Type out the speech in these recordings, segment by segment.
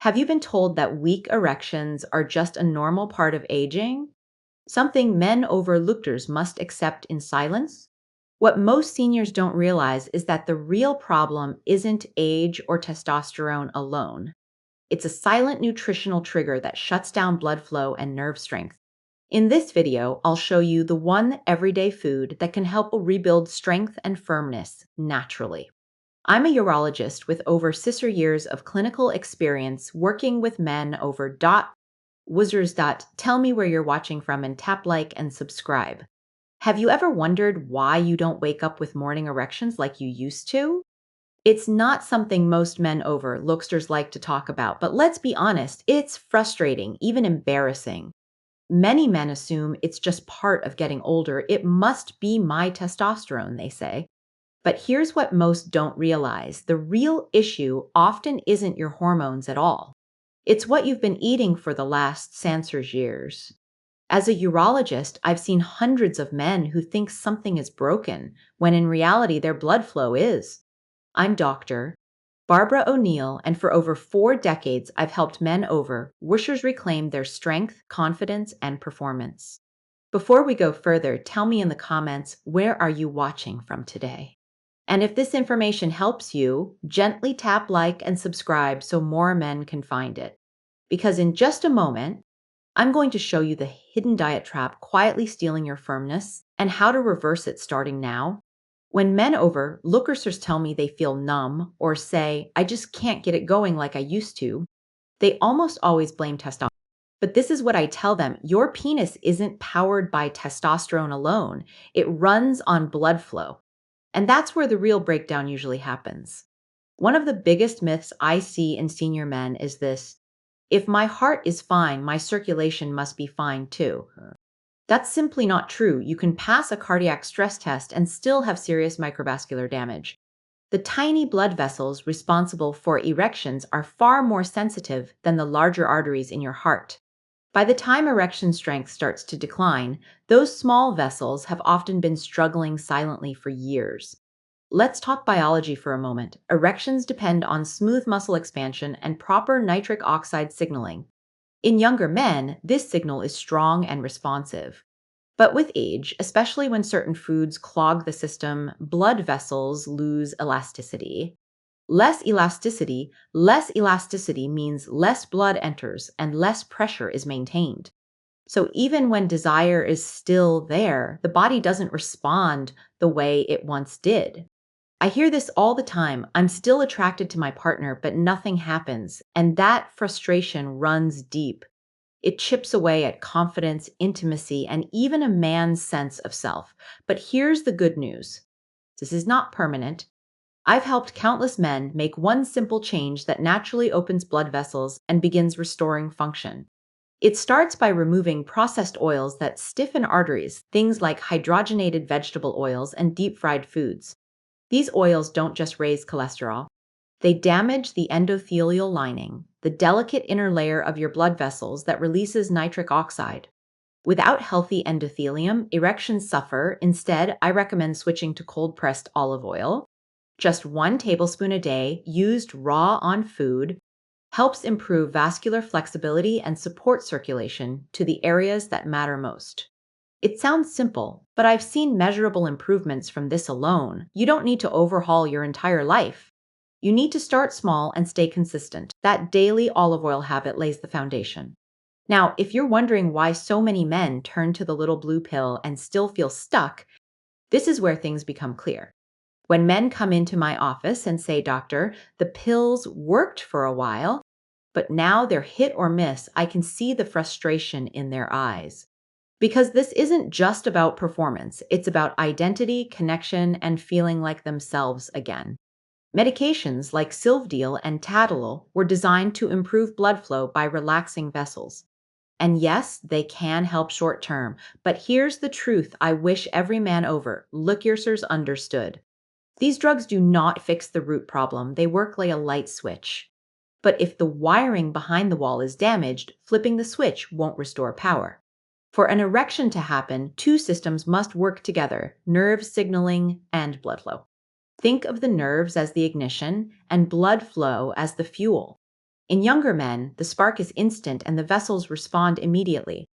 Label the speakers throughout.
Speaker 1: Have you been told that weak erections are just a normal part of aging? Something men overlookers must accept in silence? What most seniors don't realize is that the real problem isn't age or testosterone alone. It's a silent nutritional trigger that shuts down blood flow and nerve strength. In this video, I'll show you the one everyday food that can help rebuild strength and firmness naturally. I'm a urologist with over 6 years of clinical experience working with men over Wizards. Tell me where you're watching from and tap like and subscribe. Have you ever wondered why you don't wake up with morning erections like you used to? It's not something most men over looksters like to talk about, but let's be honest, it's frustrating, even embarrassing. Many men assume it's just part of getting older. It must be my testosterone, they say. But here's what most don't realize. The real issue often isn't your hormones at all. It's what you've been eating for the last censor's years. As a urologist, I've seen hundreds of men who think something is broken, when in reality their blood flow is. I'm Dr. Barbara O'Neill, and for over 4 decades, I've helped men over wishers reclaim their strength, confidence, and performance. Before we go further, tell me in the comments, where are you watching from today? And if this information helps you, gently tap like and subscribe so more men can find it. Because in just a moment, I'm going to show you the hidden diet trap quietly stealing your firmness and how to reverse it starting now. When men over lookers tell me they feel numb or say, I just can't get it going like I used to, they almost always blame testosterone. But this is what I tell them. Your penis isn't powered by testosterone alone. It runs on blood flow. And that's where the real breakdown usually happens. One of the biggest myths I see in senior men is this: if my heart is fine, my circulation must be fine too. That's simply not true. You can pass a cardiac stress test and still have serious microvascular damage. The tiny blood vessels responsible for erections are far more sensitive than the larger arteries in your heart. By the time erection strength starts to decline, those small vessels have often been struggling silently for years. Let's talk biology for a moment. Erections depend on smooth muscle expansion and proper nitric oxide signaling. In younger men, this signal is strong and responsive. But with age, especially when certain foods clog the system, blood vessels lose elasticity. Less elasticity means less blood enters and less pressure is maintained. So even when desire is still there, the body doesn't respond the way it once did. I hear this all the time. I'm still attracted to my partner, but nothing happens. And that frustration runs deep. It chips away at confidence, intimacy, and even a man's sense of self. But here's the good news. This is not permanent. I've helped countless men make one simple change that naturally opens blood vessels and begins restoring function. It starts by removing processed oils that stiffen arteries, things like hydrogenated vegetable oils and deep-fried foods. These oils don't just raise cholesterol. They damage the endothelial lining, the delicate inner layer of your blood vessels that releases nitric oxide. Without healthy endothelium, erections suffer. Instead, I recommend switching to cold-pressed olive oil. Just 1 tablespoon a day, used raw on food, helps improve vascular flexibility and support circulation to the areas that matter most. It sounds simple, but I've seen measurable improvements from this alone. You don't need to overhaul your entire life. You need to start small and stay consistent. That daily olive oil habit lays the foundation. Now, if you're wondering why so many men turn to the little blue pill and still feel stuck, this is where things become clear. When men come into my office and say, Doctor, the pills worked for a while, but now they're hit or miss, I can see the frustration in their eyes. Because this isn't just about performance, it's about identity, connection, and feeling like themselves again. Medications like Silvdeel and Tadalol were designed to improve blood flow by relaxing vessels. And yes, they can help short term, but here's the truth I wish every man over lookers understood. These drugs do not fix the root problem, they work like a light switch. But if the wiring behind the wall is damaged, flipping the switch won't restore power. For an erection to happen, 2 systems must work together: nerve signaling and blood flow. Think of the nerves as the ignition and blood flow as the fuel. In younger men, the spark is instant and the vessels respond immediately.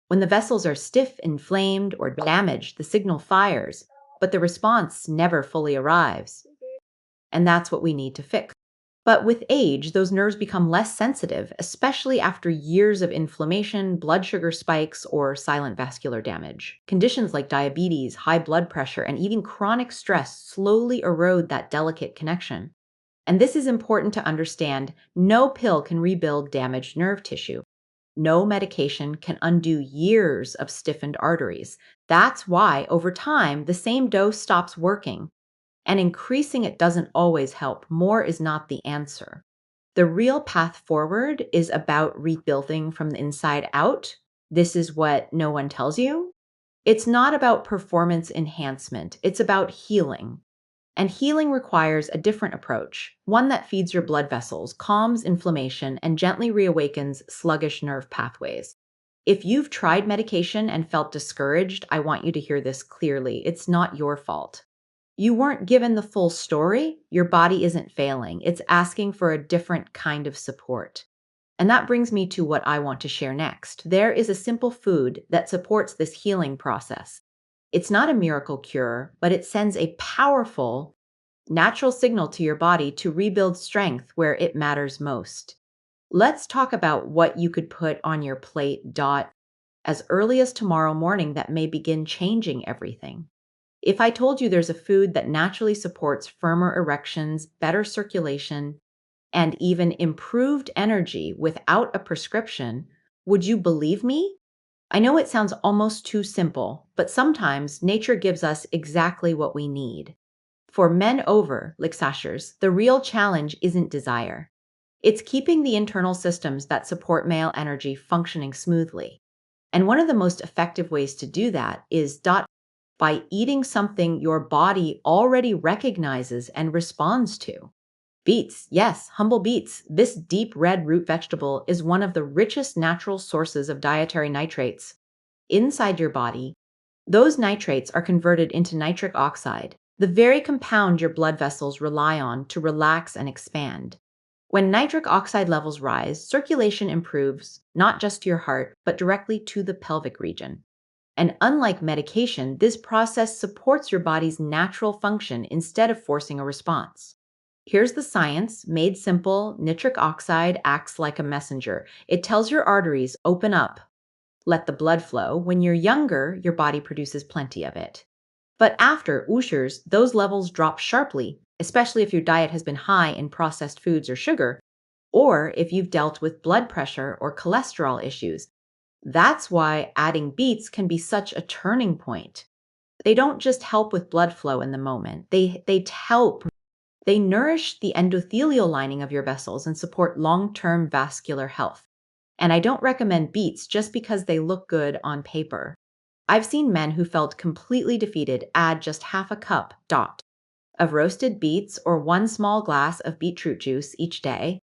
Speaker 1: When the vessels are stiff, inflamed, or damaged, the signal fires, but the response never fully arrives. And that's what we need to fix. But with age, those nerves become less sensitive, especially after years of inflammation, blood sugar spikes, or silent vascular damage. Conditions like diabetes, high blood pressure, and even chronic stress slowly erode that delicate connection. And this is important to understand. No pill can rebuild damaged nerve tissue. No medication can undo years of stiffened arteries. That's why, over time, the same dose stops working, and increasing it doesn't always help. More is not the answer. The real path forward is about rebuilding from the inside out. This is what no one tells you. It's not about performance enhancement, it's about healing. And healing requires a different approach, one that feeds your blood vessels, calms inflammation, and gently reawakens sluggish nerve pathways. If you've tried medication and felt discouraged, I want you to hear this clearly. It's not your fault. You weren't given the full story. Your body isn't failing. It's asking for a different kind of support. And that brings me to what I want to share next. There is a simple food that supports this healing process. It's not a miracle cure, but it sends a powerful, natural signal to your body to rebuild strength where it matters most. Let's talk about what you could put on your plate as early as tomorrow morning that may begin changing everything. If I told you there's a food that naturally supports firmer erections, better circulation, and even improved energy without a prescription, would you believe me? I know it sounds almost too simple, but sometimes nature gives us exactly what we need. For men over, Lixashers, the real challenge isn't desire. It's keeping the internal systems that support male energy functioning smoothly. And one of the most effective ways to do that is by eating something your body already recognizes and responds to. Beets, yes, humble beets. This deep red root vegetable is one of the richest natural sources of dietary nitrates. Inside your body, those nitrates are converted into nitric oxide, the very compound your blood vessels rely on to relax and expand. When nitric oxide levels rise, circulation improves, not just to your heart, but directly to the pelvic region. And unlike medication, this process supports your body's natural function instead of forcing a response. Here's the science, made simple. Nitric oxide acts like a messenger. It tells your arteries, open up, let the blood flow. When you're younger, your body produces plenty of it. But after Ushers, those levels drop sharply, especially if your diet has been high in processed foods or sugar, or if you've dealt with blood pressure or cholesterol issues. That's why adding beets can be such a turning point. They don't just help with blood flow in the moment. They nourish the endothelial lining of your vessels and support long-term vascular health. And I don't recommend beets just because they look good on paper. I've seen men who felt completely defeated add just half a cup of roasted beets or one small glass of beetroot juice each day.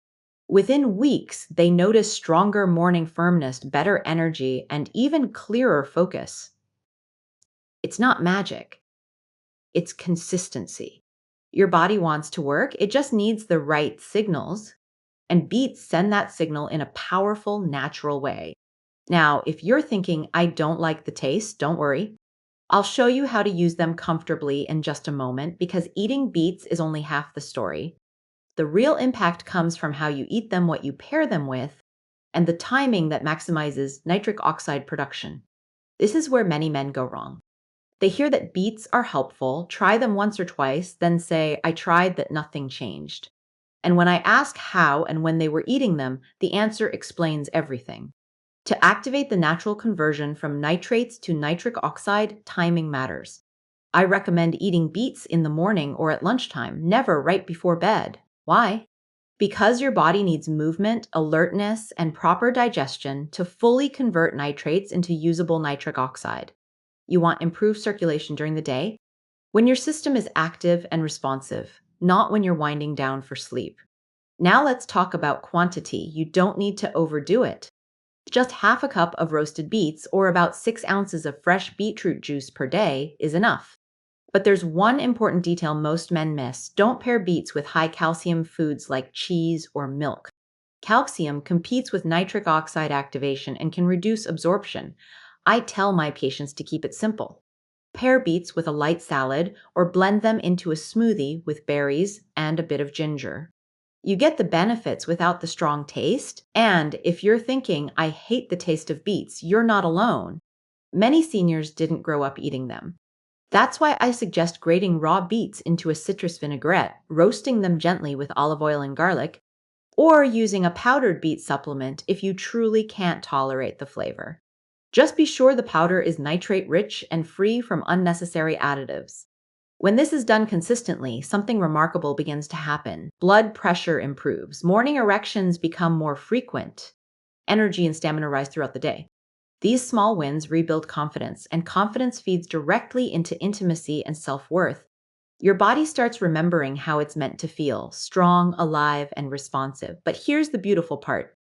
Speaker 1: Within weeks, they notice stronger morning firmness, better energy, and even clearer focus. It's not magic, it's consistency. Your body wants to work, it just needs the right signals, and beets send that signal in a powerful, natural way. Now, if you're thinking, I don't like the taste, don't worry. I'll show you how to use them comfortably in just a moment because eating beets is only half the story. The real impact comes from how you eat them, what you pair them with, and the timing that maximizes nitric oxide production. This is where many men go wrong. They hear that beets are helpful, try them once or twice, then say, I tried that nothing changed. And when I ask how and when they were eating them, the answer explains everything. To activate the natural conversion from nitrates to nitric oxide, timing matters. I recommend eating beets in the morning or at lunchtime, never right before bed. Why? Because your body needs movement, alertness, and proper digestion to fully convert nitrates into usable nitric oxide. You want improved circulation during the day when your system is active and responsive, not when you're winding down for sleep. Now let's talk about quantity. You don't need to overdo it. Just half a cup of roasted beets or about 6 ounces of fresh beetroot juice per day is enough. But there's one important detail most men miss. Don't pair beets with high calcium foods like cheese or milk. Calcium competes with nitric oxide activation and can reduce absorption. I tell my patients to keep it simple. Pair beets with a light salad or blend them into a smoothie with berries and a bit of ginger. You get the benefits without the strong taste. And if you're thinking, I hate the taste of beets, you're not alone. Many seniors didn't grow up eating them. That's why I suggest grating raw beets into a citrus vinaigrette, roasting them gently with olive oil and garlic, or using a powdered beet supplement if you truly can't tolerate the flavor. Just be sure the powder is nitrate rich and free from unnecessary additives. When this is done consistently, something remarkable begins to happen. Blood pressure improves, morning erections become more frequent, energy and stamina rise throughout the day. These small wins rebuild confidence, and confidence feeds directly into intimacy and self-worth. Your body starts remembering how it's meant to feel, strong, alive, and responsive. But here's the beautiful part.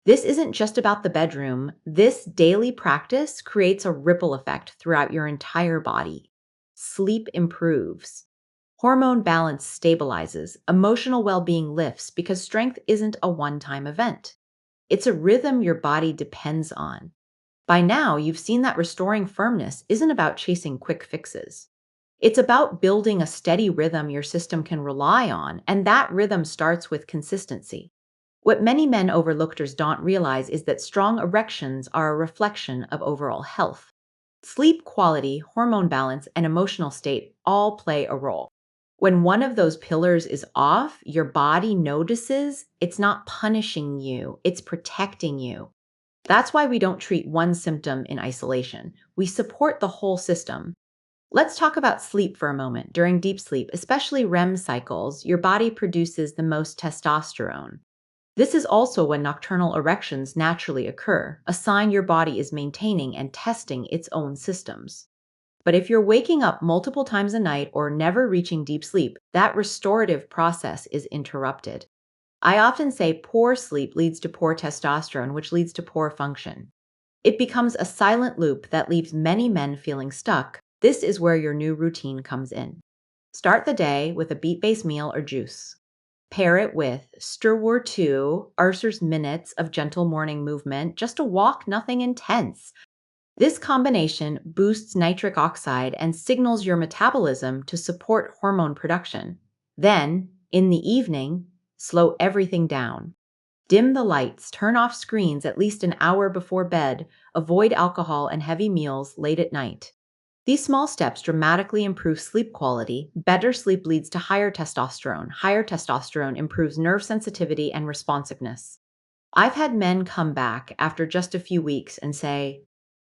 Speaker 1: This isn't just about the bedroom. This daily practice creates a ripple effect throughout your entire body. Sleep improves. Hormone balance stabilizes. Emotional well-being lifts because strength isn't a one-time event. It's a rhythm your body depends on. By now, you've seen that restoring firmness isn't about chasing quick fixes. It's about building a steady rhythm your system can rely on, and that rhythm starts with consistency. What many men overlookers don't realize is that strong erections are a reflection of overall health. Sleep quality, hormone balance, and emotional state all play a role. When one of those pillars is off, your body notices it's not punishing you, it's protecting you. That's why we don't treat one symptom in isolation. We support the whole system. Let's talk about sleep for a moment. During deep sleep, especially REM cycles, your body produces the most testosterone. This is also when nocturnal erections naturally occur, a sign your body is maintaining and testing its own systems. But if you're waking up multiple times a night or never reaching deep sleep, that restorative process is interrupted. I often say poor sleep leads to poor testosterone, which leads to poor function. It becomes a silent loop that leaves many men feeling stuck. This is where your new routine comes in. Start the day with a beet-based meal or juice. Pair it with Stirwar 2, Arthur's minutes of gentle morning movement, just a walk, nothing intense. This combination boosts nitric oxide and signals your metabolism to support hormone production. Then, in the evening, slow everything down. Dim the lights, turn off screens at least an hour before bed, avoid alcohol and heavy meals late at night. These small steps dramatically improve sleep quality. Better sleep leads to higher testosterone. Higher testosterone improves nerve sensitivity and responsiveness. I've had men come back after just a few weeks and say,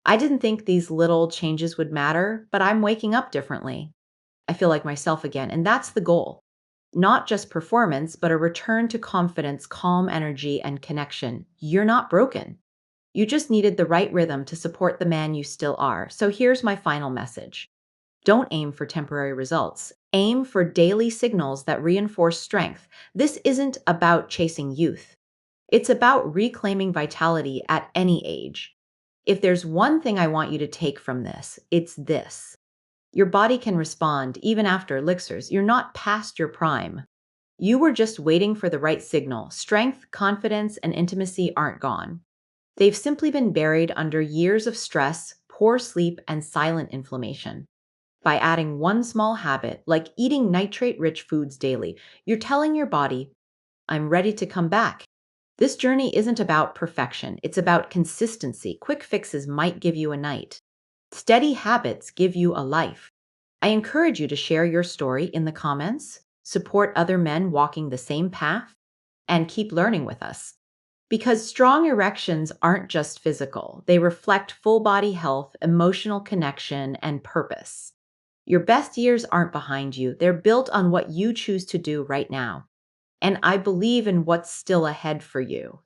Speaker 1: I didn't think these little changes would matter, but I'm waking up differently. I feel like myself again, and that's the goal. Not just performance, but a return to confidence, calm energy, and connection. You're not broken. You just needed the right rhythm to support the man you still are. So here's my final message. Don't aim for temporary results. Aim for daily signals that reinforce strength. This isn't about chasing youth. It's about reclaiming vitality at any age. If there's one thing I want you to take from this, it's this. Your body can respond even after elixirs. You're not past your prime. You were just waiting for the right signal. Strength, confidence, and intimacy aren't gone. They've simply been buried under years of stress, poor sleep, and silent inflammation. By adding one small habit, like eating nitrate-rich foods daily, you're telling your body, I'm ready to come back. This journey isn't about perfection. It's about consistency. Quick fixes might give you a night. Steady habits give you a life. I encourage you to share your story in the comments, support other men walking the same path, and keep learning with us. Because strong erections aren't just physical, they reflect full body health, emotional connection, and purpose. Your best years aren't behind you, they're built on what you choose to do right now. And I believe in what's still ahead for you.